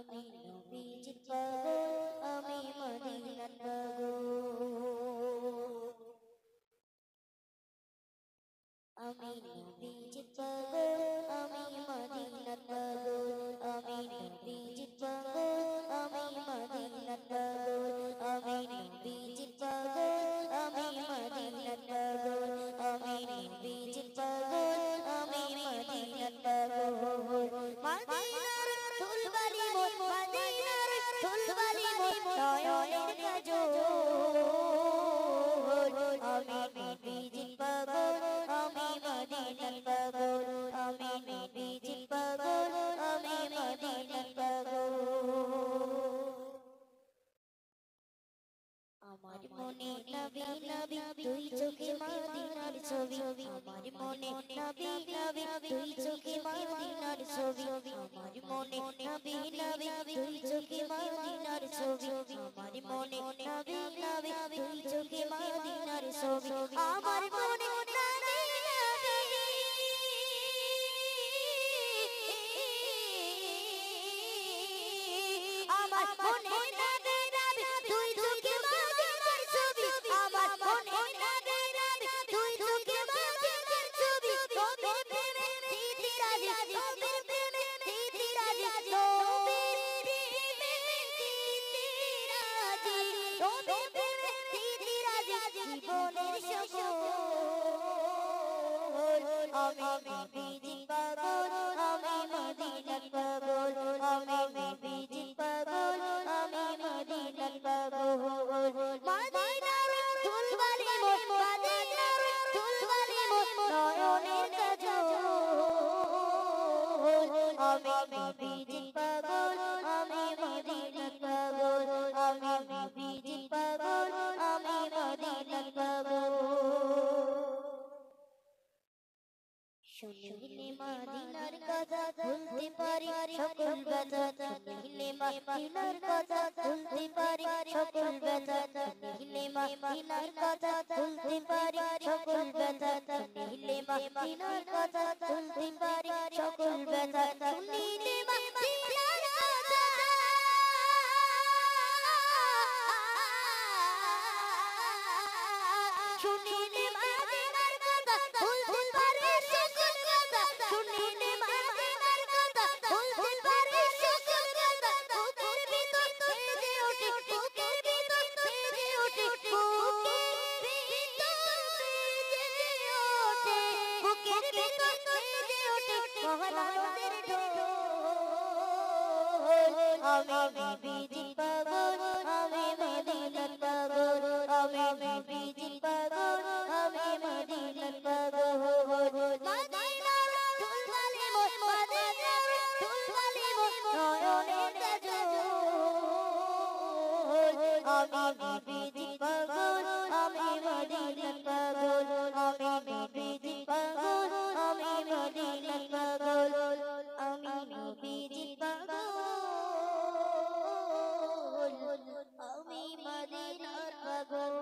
আমি নবীজির পাগল, আমি মদিনার পাগল। আমি নবীজির পাগল, আমি মদিনার পাগল। আমি নবীজির পাগল, আমি মদিনার পাগল। আমি নবীজির পাগল, আমি মদিনার পাগল। আমি নবীজির পাগল, আমি মদিনার পাগল। মদিনার ফুলবাড়ি মোর, মদিনার ফুলবাড়ি মোর, নয়নের কাজল। আমি নবীজির পাগল, আমি মদিনার পাগল। আমি নবীজির পাগল, আমি মদিনার পাগল। আমার মনে নবী নবী দুই চোখে মদিনার ছবি। আমার মনে নবী নবী দুই চোখে মদিনার ছবি। আমার মনে নবী নবী দুই চোখে মদিনার ছবি। আমার মনে নবী নবী দুই চোখে মদিনার ছবি। আমার মনে নবী নবী আমার মনে নবী নবী দুই চোখে মদিনার ছবি। আমার মনে নবী নবী দুই চোখে মদিনার ছবি। নবীর প্রেমে স্মৃতি রাজি, নবীর প্রেমে স্মৃতি রাজি, নবীর প্রেমে স্মৃতি রাজি, নবীর প্রেমে স্মৃতি রাজি, জীবনের সকল। আমি নবীজির পাগল, আমি মদিনার পাগল। আমি নবীজির পাগল, আমি মদিনার পাগল। মদিনার ফুলবাড়ি মোর, মদিনার ফুলবাড়ি মোর, নয়নের কাজল। আমি নবীজির পাগল, আমি মদিনার পাগল। আমি নবীজির পাগল, আমি মদিনার পাগল। শুনিলে মদিনার কথা ভুলতে পারি সকল ব্যথা। শুনিলে মদিনার কথা ভুলতে পারি সকল ব্যথা। শুনিলে মদিনার কথা ভুলতে পারি সকল ব্যথা। শুনিলে মদিনার কথা ভুলতে পারি সকল ব্যথা। শুনিলে মদিনার কথা, শুনিলে মদিনার কথা ভুলতে পারি সকল ব্যথা। শুনিলে মদিনার কথা ভুলতে পারি সকল ব্যথা। বুকের ভিতর বেজে ওঠে, বুকের ভিতর বেজে ওঠে, বুকের ভিতর বেজে ওঠে, বুকের ভিতর বেজে ওঠে মহানাদের ঢোল। আমি নবীজির পাগল, আমি মদিনার পাগল। আমি নবীজির পাগল, আমি মদিনার পাগল। মদিনার ফুলবাড়ি মোর, মদিনার ফুলবাড়ি মোর, নয়নের কাজল। আমি নবীজির পাগল, আমি মদিনার পাগল। আমি নবীজির পাগল, আমি মদিনার পাগল। আমি নবীজির পাগল, আমি মদিনার পাগল।